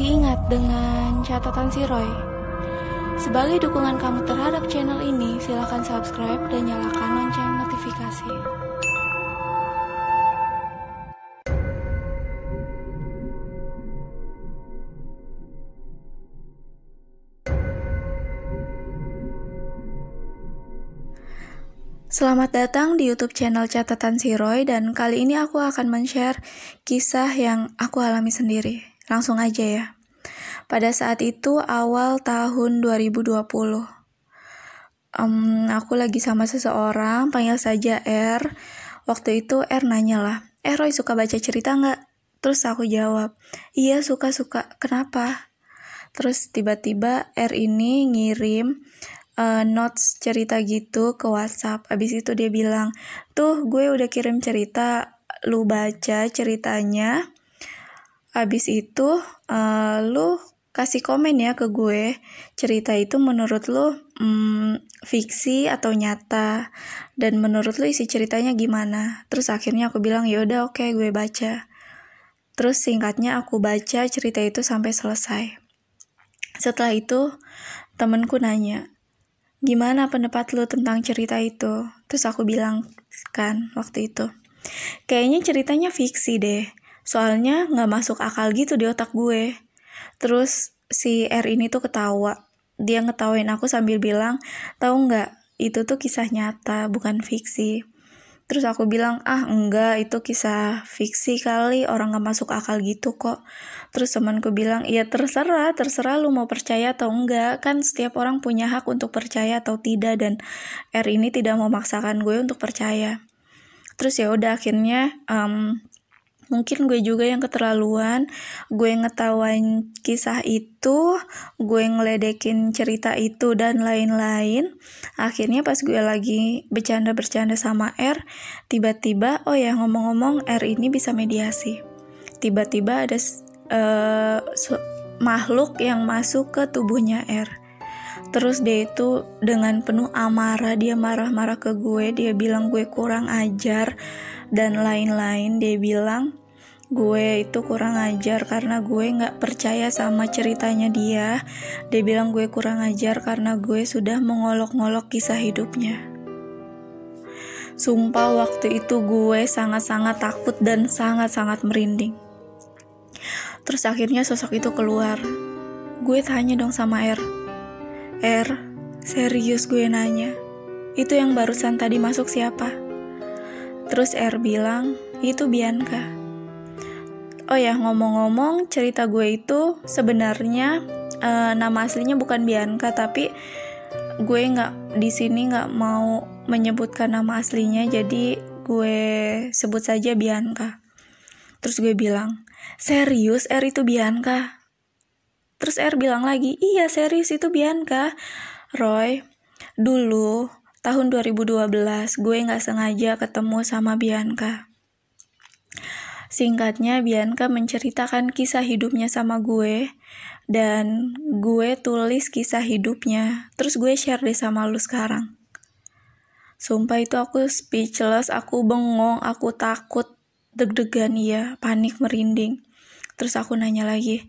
Masih ingat dengan catatan si Roy? Sebagai dukungan kamu terhadap channel ini, silakan subscribe dan nyalakan lonceng notifikasi. Selamat datang di YouTube channel Catatan si Roy, dan kali ini aku akan men-share kisah yang aku alami sendiri. Langsung aja ya. Pada saat itu awal tahun 2020. Aku lagi sama seseorang, panggil saja R. Waktu itu R nanya lah, Roy suka baca cerita nggak? Terus aku jawab, iya suka. Kenapa? Terus tiba-tiba R ini ngirim notes cerita gitu ke WhatsApp. Abis itu dia bilang, tuh gue udah kirim cerita, lu baca ceritanya. Abis itu lu kasih komen ya ke gue, cerita itu menurut lu fiksi atau nyata, dan menurut lu isi ceritanya gimana. Terus akhirnya aku bilang yaudah oke, gue baca. Terus singkatnya aku baca cerita itu sampai selesai. Setelah itu temenku nanya, gimana pendapat lu tentang cerita itu? Terus aku bilang kan waktu itu, kayaknya ceritanya fiksi deh, soalnya gak masuk akal gitu di otak gue. Terus si R ini tuh ketawa, dia ngetawain aku sambil bilang, tahu gak, itu tuh kisah nyata, bukan fiksi. Terus aku bilang, enggak, itu kisah fiksi kali, orang gak masuk akal gitu kok. Terus temanku bilang, iya terserah lu mau percaya atau enggak, kan setiap orang punya hak untuk percaya atau tidak, dan R ini tidak memaksakan gue untuk percaya. Terus ya udah akhirnya mungkin gue juga yang keterlaluan, gue ngetawain kisah itu, gue ngeledekin cerita itu dan lain-lain. Akhirnya pas gue lagi bercanda sama R, tiba-tiba, ngomong-ngomong R ini bisa mediasi. Tiba-tiba ada makhluk yang masuk ke tubuhnya R. Terus dia itu dengan penuh amarah, dia marah-marah ke gue, dia bilang gue kurang ajar dan lain-lain. Dia bilang gue itu kurang ajar karena gue gak percaya sama ceritanya dia. Dia bilang gue kurang ajar karena gue sudah mengolok-ngolok kisah hidupnya. Sumpah waktu itu gue sangat-sangat takut dan sangat-sangat merinding. Terus akhirnya sosok itu keluar. Gue tanya dong sama R, serius gue nanya, itu yang barusan tadi masuk siapa? Terus R bilang, itu Bianca. Oh ya, ngomong-ngomong, cerita gue itu sebenarnya nama aslinya bukan Bianca, tapi gue di sini nggak mau menyebutkan nama aslinya, jadi gue sebut saja Bianca. Terus gue bilang, serius R itu Bianca? Terus R bilang lagi, iya serius itu Bianca. Roy, dulu tahun 2012 gue nggak sengaja ketemu sama Bianca. Singkatnya, Bianca menceritakan kisah hidupnya sama gue, dan gue tulis kisah hidupnya. Terus gue share deh sama lu sekarang. Sumpah itu aku speechless, aku bengong, aku takut, deg-degan ya, panik, merinding. Terus aku nanya lagi,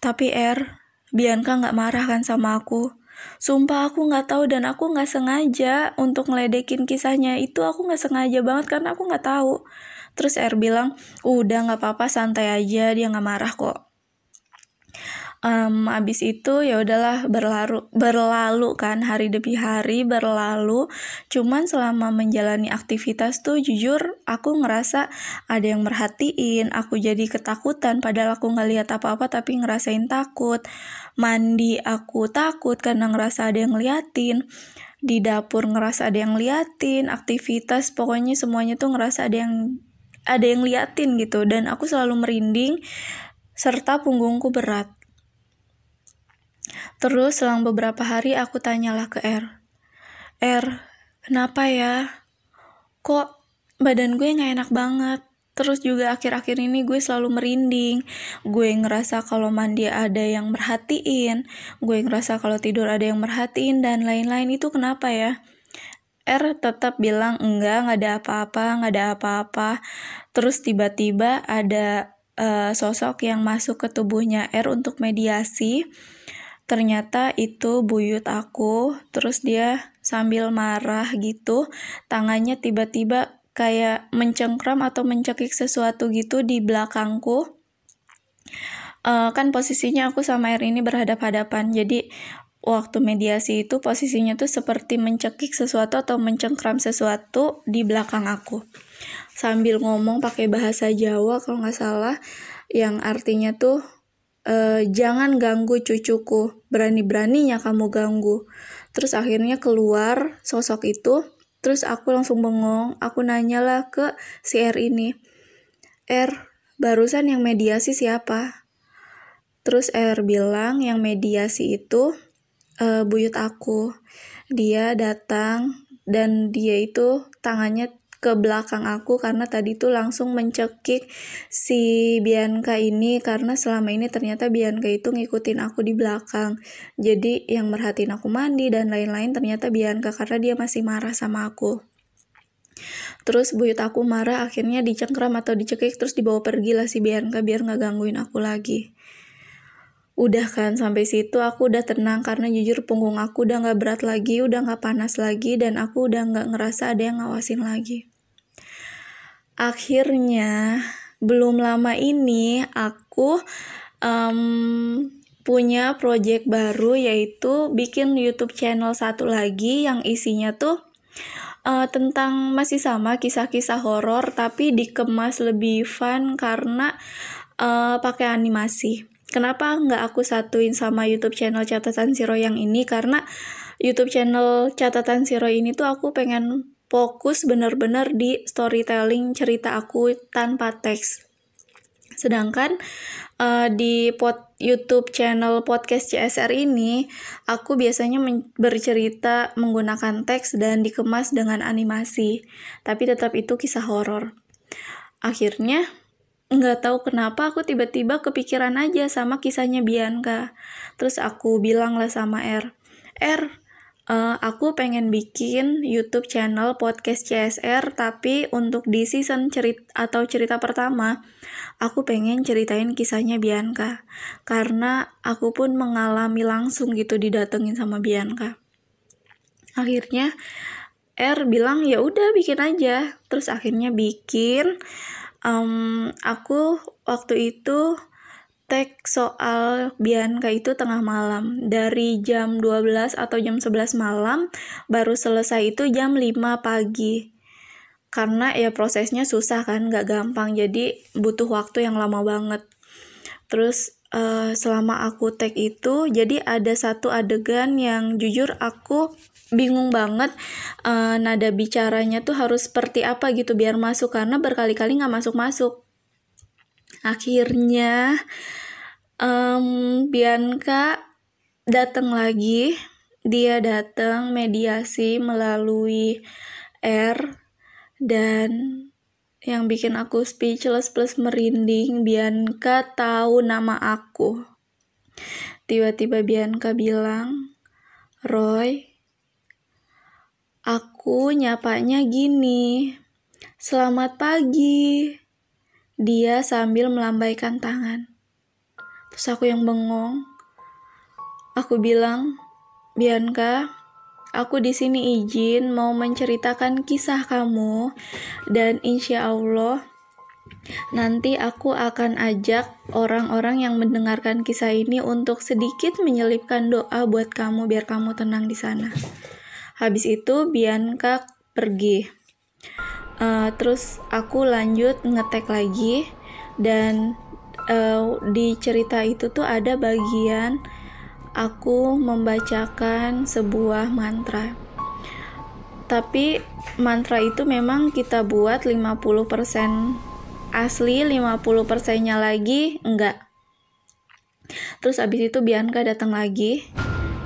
tapi R, Bianca gak marah kan sama aku? Sumpah aku gak tahu dan aku gak sengaja untuk ngeledekin kisahnya itu, aku gak sengaja banget karena aku gak tahu. Terus R bilang, udah gak apa-apa, santai aja, dia gak marah kok. Abis itu ya udahlah, berlalu kan, hari demi hari berlalu. Cuman selama menjalani aktivitas tuh jujur aku ngerasa ada yang merhatiin, aku jadi ketakutan padahal aku nggak lihat apa-apa tapi ngerasain takut. Mandi aku takut karena ngerasa ada yang ngeliatin, di dapur ngerasa ada yang ngeliatin, aktivitas pokoknya semuanya tuh ngerasa ada yang liatin gitu, dan aku selalu merinding serta punggungku berat. Terus selang beberapa hari aku tanyalah ke R, kenapa ya? Kok badan gue gak enak banget? Terus juga akhir-akhir ini gue selalu merinding. Gue ngerasa kalau mandi ada yang merhatiin, gue ngerasa kalau tidur ada yang merhatiin, dan lain-lain. Itu kenapa ya? R tetap bilang enggak ada apa-apa. Terus tiba-tiba ada sosok yang masuk ke tubuhnya R untuk mediasi. Ternyata itu buyut aku, terus dia sambil marah gitu, tangannya tiba-tiba kayak mencengkram atau mencekik sesuatu gitu di belakangku. Kan posisinya aku sama R ini berhadap-hadapan, jadi waktu mediasi itu posisinya tuh seperti mencekik sesuatu atau mencengkram sesuatu di belakang aku. Sambil ngomong pakai bahasa Jawa kalau nggak salah, yang artinya tuh jangan ganggu cucuku, berani-beraninya kamu ganggu. Terus akhirnya keluar sosok itu, terus aku langsung bengong, aku nanyalah ke si R ini, R, barusan yang mediasi siapa? Terus R bilang yang mediasi itu buyut aku. Dia datang dan dia itu tangannya ke belakang aku karena tadi tuh langsung mencekik si Bianca ini, karena selama ini ternyata Bianca itu ngikutin aku di belakang. Jadi yang merhatiin aku mandi dan lain-lain ternyata Bianca, karena dia masih marah sama aku. Terus buyut aku marah, akhirnya dicengkram atau dicekik, terus dibawa pergi lah si Bianca biar gak gangguin aku lagi. Udah kan, sampai situ aku udah tenang karena jujur punggung aku udah gak berat lagi, udah gak panas lagi, dan aku udah gak ngerasa ada yang ngawasin lagi. Akhirnya belum lama ini aku punya project baru, yaitu bikin YouTube channel satu lagi yang isinya tuh tentang masih sama kisah-kisah horor tapi dikemas lebih fun karena pakai animasi. Kenapa nggak aku satuin sama YouTube channel Catatan Siro yang ini? Karena YouTube channel Catatan Siro ini tuh aku pengen fokus bener-bener di storytelling cerita aku tanpa teks. Sedangkan di YouTube channel podcast CSR ini, aku biasanya bercerita menggunakan teks dan dikemas dengan animasi. Tapi tetap itu kisah horor. Akhirnya, nggak tahu kenapa aku tiba-tiba kepikiran aja sama kisahnya Bianca. Terus aku bilang lah sama R, aku pengen bikin YouTube channel podcast CSR, tapi untuk di season cerita pertama, aku pengen ceritain kisahnya Bianca, karena aku pun mengalami langsung gitu didatengin sama Bianca. Akhirnya R bilang ya udah bikin aja. Terus akhirnya bikin. Aku waktu itu tag soal Bianca itu tengah malam, dari jam 12 atau jam 11 malam, baru selesai itu jam 5 pagi. Karena ya prosesnya susah kan, gak gampang, jadi butuh waktu yang lama banget. Terus selama aku tag itu, jadi ada satu adegan yang jujur aku bingung banget nada bicaranya tuh harus seperti apa gitu biar masuk, karena berkali-kali gak masuk-masuk. Akhirnya Bianca datang lagi. Dia datang mediasi melalui R, dan yang bikin aku speechless plus merinding, Bianca tahu nama aku. Tiba-tiba Bianca bilang, Roy, aku nyapanya gini, selamat pagi. Dia sambil melambaikan tangan. Terus aku yang bengong. Aku bilang, Bianca, aku di sini izin mau menceritakan kisah kamu, dan insya Allah nanti aku akan ajak orang-orang yang mendengarkan kisah ini untuk sedikit menyelipkan doa buat kamu biar kamu tenang di sana. Habis itu Bianca pergi. Terus aku lanjut ngetek lagi, dan di cerita itu tuh ada bagian aku membacakan sebuah mantra. Tapi mantra itu memang kita buat 50% asli, 50%-nya lagi enggak. Terus abis itu Bianca datang lagi.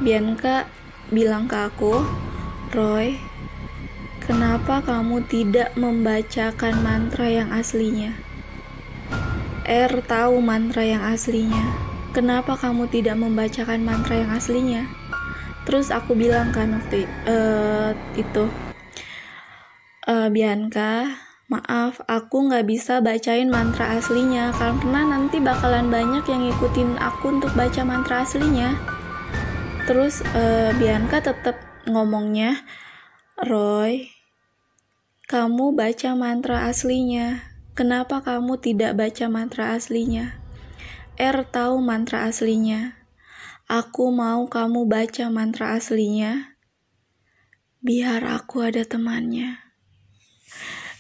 Bianca bilang ke aku, Roy, kenapa kamu tidak membacakan mantra yang aslinya? R tahu mantra yang aslinya. Kenapa kamu tidak membacakan mantra yang aslinya? Terus aku bilang kan waktu itu, Bianca, Maaf, aku gak bisa bacain mantra aslinya karena nanti bakalan banyak yang ngikutin aku untuk baca mantra aslinya. Terus Bianca tetap ngomongnya, Roy, kamu baca mantra aslinya. Kenapa kamu tidak baca mantra aslinya? R tahu mantra aslinya. Aku mau kamu baca mantra aslinya. Biar aku ada temannya.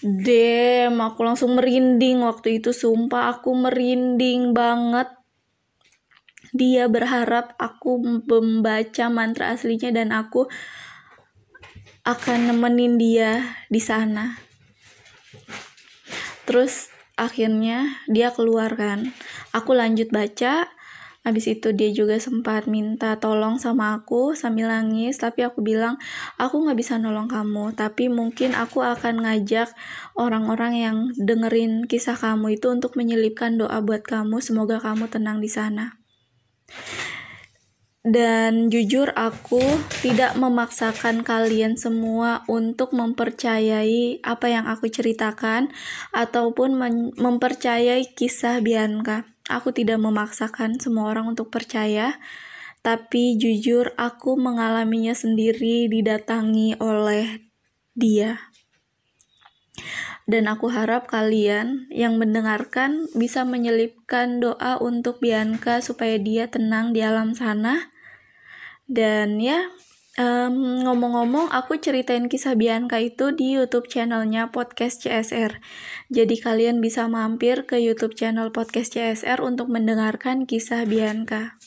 Damn, aku langsung merinding waktu itu, sumpah aku merinding banget. Dia berharap aku membaca mantra aslinya dan aku akan nemenin dia di sana. Terus akhirnya dia keluar kan. Aku lanjut baca. Habis itu dia juga sempat minta tolong sama aku sambil nangis, tapi aku bilang, aku gak bisa nolong kamu, tapi mungkin aku akan ngajak orang-orang yang dengerin kisah kamu itu untuk menyelipkan doa buat kamu, semoga kamu tenang di sana. Dan jujur aku tidak memaksakan kalian semua untuk mempercayai apa yang aku ceritakan ataupun mempercayai kisah Bianca. Aku tidak memaksakan semua orang untuk percaya, tapi jujur aku mengalaminya sendiri, didatangi oleh dia. Dan aku harap kalian yang mendengarkan bisa menyelipkan doa untuk Bianca supaya dia tenang di alam sana. Dan ya, ngomong-ngomong, aku ceritain kisah Bianca itu di YouTube channelnya Podcast CSR. Jadi kalian bisa mampir ke YouTube channel Podcast CSR untuk mendengarkan kisah Bianca.